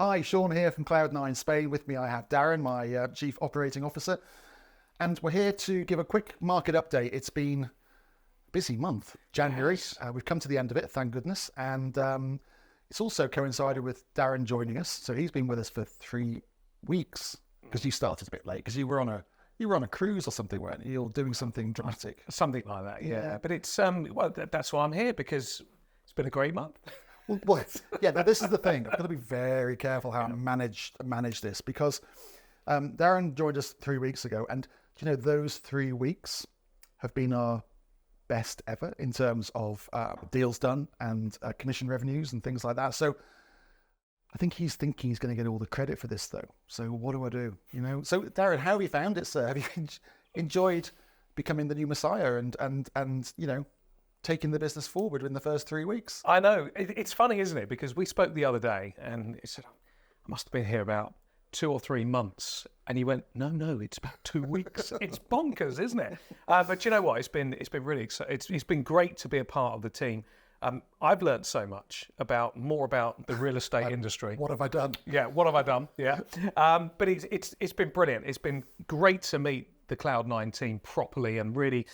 Hi, Sean here from Cloud9 Spain. With me I have Darren, my Chief Operating Officer. And we're here to give a quick market update. It's been a busy month, January. Yes. We've come to the end of it, thank goodness. And it's also coincided with Darren joining us. So he's been with us for 3 weeks because you started a bit late because you were on a cruise or something, weren't you? You're doing something dramatic. Something like that, yeah. But it's, that's why I'm here, because it's been a great month. Well, yeah, now this is the thing. I've got to be very careful how I manage this because Darren joined us 3 weeks ago. And do you know, those 3 weeks have been our best ever in terms of deals done and commission revenues and things like that. So I think he's thinking he's going to get all the credit for this, though. So what do I do? You know. So Darren, how have you found it, sir? Have you enjoyed becoming the new messiah and you know, taking the business forward in the first 3 weeks? I know. It's funny, isn't it? Because we spoke the other day and he said, I must have been here about 2 or 3 months. And he went, no, it's about 2 weeks. It's bonkers, isn't it? But you know what? It's been really exciting. It's been great to be a part of the team. I've learned so much more about the real estate industry. What have I done? Yeah, what have I done? Yeah. But it's been brilliant. It's been great to meet the Cloud9 team properly and really,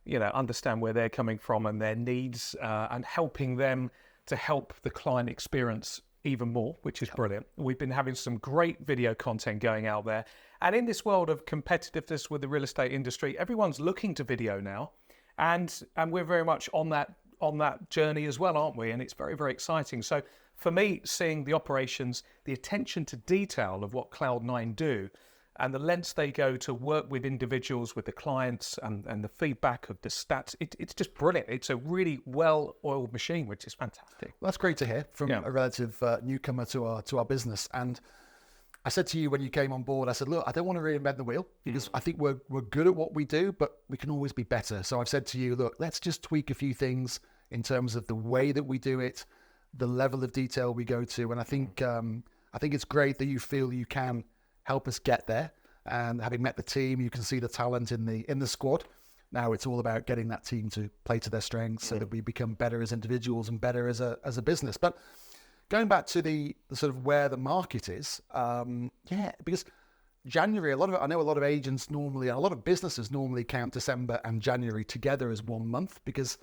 you know, understand where they're coming from and their needs, and helping them to help the client experience even more, which is brilliant. We've been having some great video content going out there. And in this world of competitiveness with the real estate industry, everyone's looking to video now. And we're very much on that journey as well, aren't we? And it's very, very exciting. So for me, seeing the operations, the attention to detail of what Cloud9 do, and the lengths they go to work with individuals, with the clients, and the feedback of the stats, it's just brilliant. It's a really well-oiled machine, which is fantastic. Well, that's great to hear from a relative newcomer to our business. And I said to you when you came on board, I said, look, I don't want to reinvent the wheel because I think we're good at what we do, but we can always be better. So I've said to you, look, let's just tweak a few things in terms of the way that we do it, the level of detail we go to. And I think it's great that you feel you can help us get there. And having met the team, you can see the talent in the squad. Now it's all about getting that team to play to their strengths so that we become better as individuals and better as a business. But going back to the sort of where the market is, because January, I know a lot of agents normally, and a lot of businesses normally count December and January together as 1 month because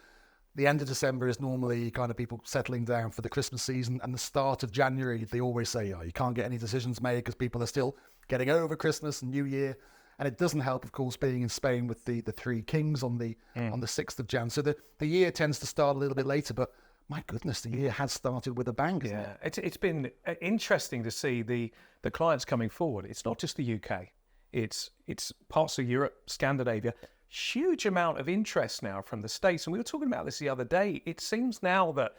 the end of December is normally kind of people settling down for the Christmas season, and the start of January, they always say, you can't get any decisions made because people are still getting over Christmas and New Year. And it doesn't help, of course, being in Spain with the Three Kings on the 6th of Jan. So the year tends to start a little bit later, but my goodness, the year has started with a bang. Yeah, it's been interesting to see the clients coming forward. It's not just the UK, it's parts of Europe, Scandinavia. Huge amount of interest now from the States. And we were talking about this the other day. It seems now that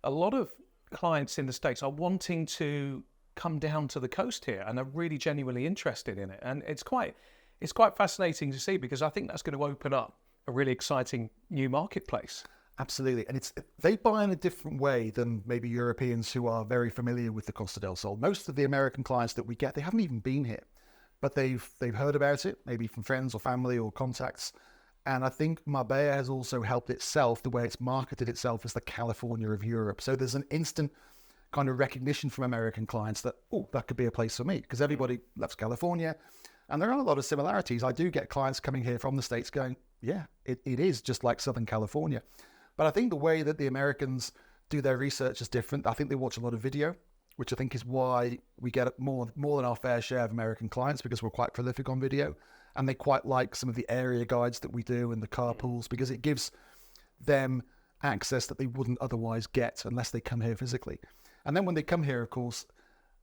a lot of clients in the States are wanting to come down to the coast here and are really genuinely interested in it. And it's quite fascinating to see because I think that's going to open up a really exciting new marketplace. Absolutely. And they buy in a different way than maybe Europeans who are very familiar with the Costa del Sol. Most of the American clients that we get, they haven't even been here, but they've heard about it, maybe from friends or family or contacts. And I think Marbella has also helped itself, the way it's marketed itself as the California of Europe. So there's an instant kind of recognition from American clients that, that could be a place for me because everybody loves California. And there are a lot of similarities. I do get clients coming here from the States going, yeah, it is just like Southern California. But I think the way that the Americans do their research is different. I think they watch a lot of video, which I think is why we get more than our fair share of American clients because we're quite prolific on video. And they quite like some of the area guides that we do and the carpools because it gives them access that they wouldn't otherwise get unless they come here physically. And then when they come here, of course,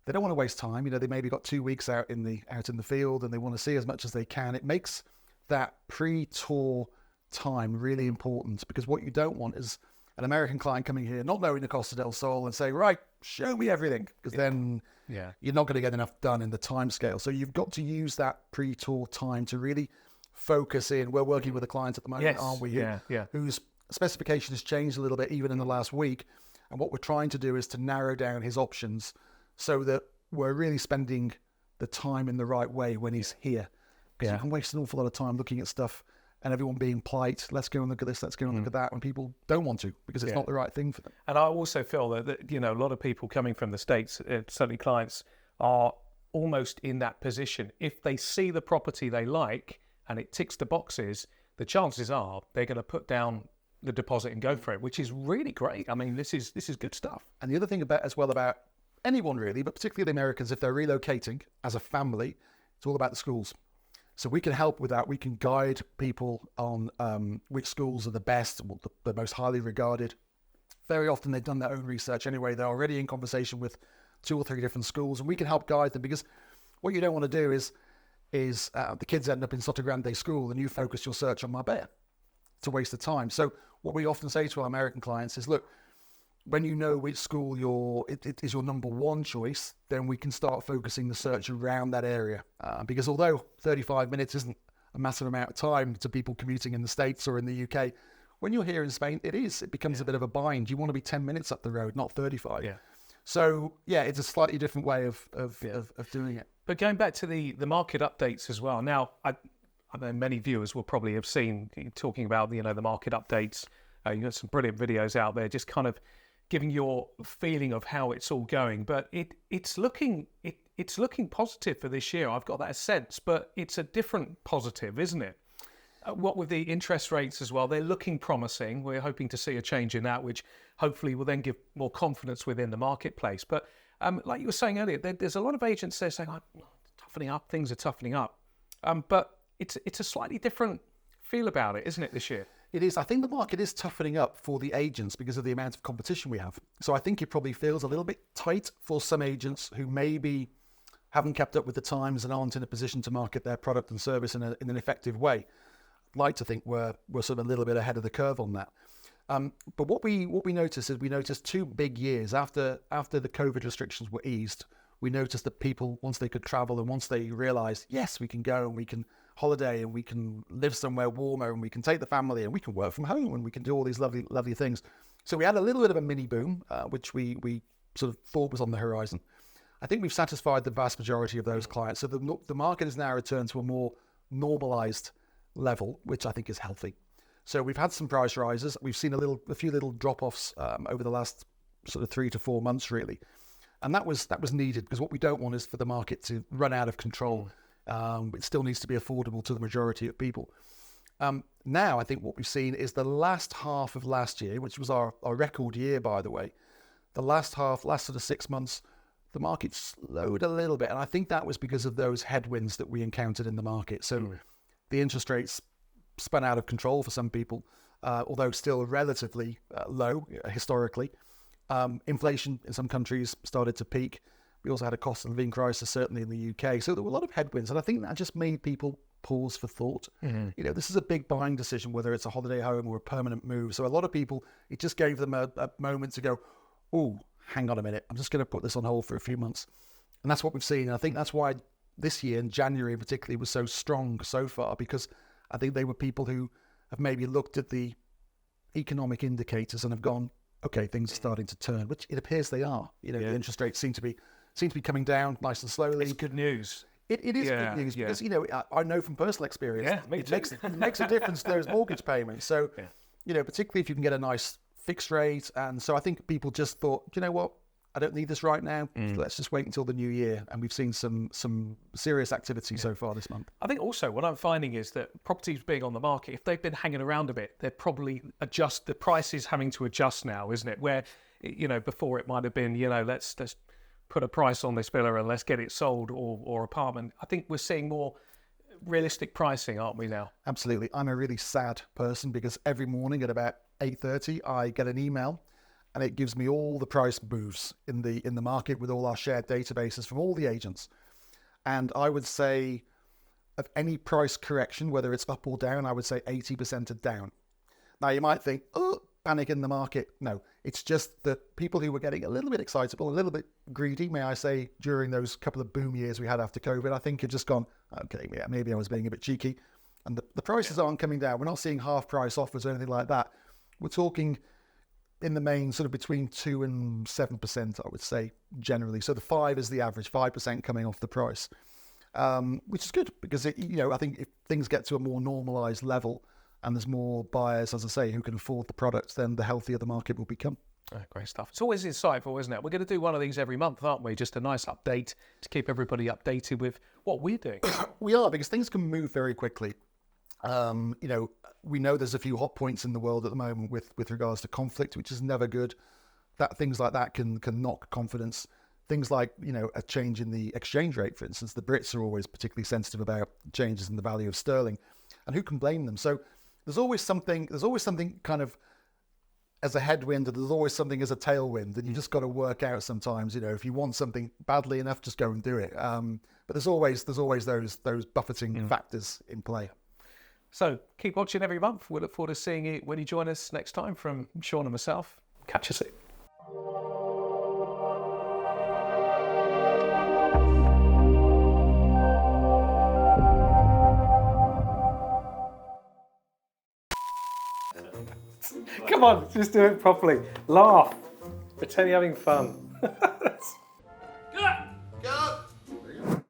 they don't want to waste time. You know, they maybe got 2 weeks out in the field and they want to see as much as they can. It makes that pre-tour time really important because what you don't want is an American client coming here not knowing the Costa del Sol and say, right, show me everything, because then you're not going to get enough done in the time scale. So you've got to use that pre-tour time to really focus in. We're working with a client at the moment, aren't we? Whose specification has changed a little bit even in the last week. And what we're trying to do is to narrow down his options so that we're really spending the time in the right way when he's here. Because you can waste an awful lot of time looking at stuff and everyone being polite. Let's go and look at this. Let's go and look at that. When people don't want to because it's not the right thing for them. And I also feel that you know, a lot of people coming from the States, certainly clients, are almost in that position. If they see the property they like and it ticks the boxes, the chances are they're going to put down the deposit and go for it, which is really great. I mean, this is good stuff. And the other thing about anyone really, but particularly the Americans, if they're relocating as a family, it's all about the schools. So we can help with that. We can guide people on which schools are the best, the most highly regarded. Very often they've done their own research anyway. They're already in conversation with 2 or 3 different schools, and we can help guide them, because what you don't want to do is the kids end up in Soto Grande school and you focus your search on Marbella. It's a waste of time. So what we often say to our American clients is, look, when you know which school it is your number one choice, then we can start focusing the search around that area. Because although 35 minutes isn't a massive amount of time to people commuting in the States or in the UK, when you're here in Spain, it becomes a bit of a bind. You want to be 10 minutes up the road, not 35. Yeah. So yeah, it's a slightly different way of doing it. But going back to the market updates as well. Now, I know many viewers will probably have seen talking about, you know, the market updates. You got some brilliant videos out there, just kind of giving your feeling of how it's all going. But it's looking positive for this year. I've got that sense, but it's a different positive, isn't it? What with the interest rates as well, they're looking promising. We're hoping to see a change in that, which hopefully will then give more confidence within the marketplace. But like you were saying earlier, there's a lot of agents there saying, toughening up, things are toughening up. But it's a slightly different feel about it, isn't it, this year? It is. I think the market is toughening up for the agents because of the amount of competition we have. So I think it probably feels a little bit tight for some agents who maybe haven't kept up with the times and aren't in a position to market their product and service in an effective way. I'd like to think we're sort of a little bit ahead of the curve on that. But what we noticed is we noticed 2 big years after the COVID restrictions were eased. We noticed that people, once they could travel and once they realised, yes, we can go and we can holiday and we can live somewhere warmer and we can take the family and we can work from home and we can do all these lovely things. So we had a little bit of a mini boom, which we sort of thought was on the horizon. I think we've satisfied the vast majority of those clients. So the market has now returned to a more normalised level, which I think is healthy. So we've had some price rises. We've seen a few little drop-offs over the last sort of 3 to 4 months, really. And that was needed, because what we don't want is for the market to run out of control. It still needs to be affordable to the majority of people. Now, I think what we've seen is the last half of last year, which was our record year, by the way, last sort of 6 months, the market slowed a little bit. And I think that was because of those headwinds that we encountered in the market. So the interest rates spun out of control for some people, although still relatively low historically. Inflation in some countries started to peak. We also had a cost of living crisis, certainly in the UK. So there were a lot of headwinds, and I think that just made people pause for thought. You know, this is a big buying decision, whether it's a holiday home or a permanent move. So a lot of people, it just gave them a moment to go, oh, hang on a minute, I'm just going to put this on hold for a few months. And that's what we've seen. And I think that's why this year, in January particularly, was so strong so far, because I think they were people who have maybe looked at the economic indicators and have gone, okay, things are starting to turn, which it appears they are. You know, the interest rates seem to be coming down nice and slowly. It's good news. It is good news because, you know, I know from personal experience, it makes a difference to those mortgage payments. So, you know, particularly if you can get a nice fixed rate. And so I think people just thought, you know what, I don't need this right now. Let's just wait until the new year. And we've seen some serious activity so far this month. I think also what I'm finding is that properties being on the market, if they've been hanging around a bit, they're probably the price is having to adjust now, isn't it? Where, you know, before it might have been, you know, let's put a price on this villa and let's get it sold or apartment. I think we're seeing more realistic pricing, aren't we now? Absolutely. I'm a really sad person because every morning at about 8:30, I get an email and it gives me all the price moves in the market with all our shared databases from all the agents. And I would say of any price correction, whether it's up or down, I would say 80% are down. Now you might think, oh, panic in the market. No, it's just that people who were getting a little bit excitable, a little bit greedy, may I say, during those couple of boom years we had after COVID, I think have just gone, okay, yeah, maybe I was being a bit cheeky. And the prices aren't coming down. We're not seeing half price offers or anything like that. We're talking in the main sort of between 2 and 7%, I would say, generally. So the 5 is the average, 5% coming off the price, which is good because, you know, I think if things get to a more normalized level, and there's more buyers, as I say, who can afford the products, then the healthier the market will become. Great stuff. It's always insightful, isn't it? We're going to do one of these every month, aren't we? Just a nice update to keep everybody updated with what we're doing. We are, because things can move very quickly. We know there's a few hot points in the world at the moment with regards to conflict, which is never good. Things like that can knock confidence. Things like, a change in the exchange rate, for instance. The Brits are always particularly sensitive about changes in the value of sterling, and who can blame them? So there's always something kind of as a headwind, and there's always something as a tailwind, and you just got to work out sometimes, if you want something badly enough, just go and do it. But there's always those buffeting factors in play. So keep watching every month. We look forward to seeing you when you join us next time. From Sean and myself, catch you soon. Come on, just do it properly. Laugh. Pretend you're having fun.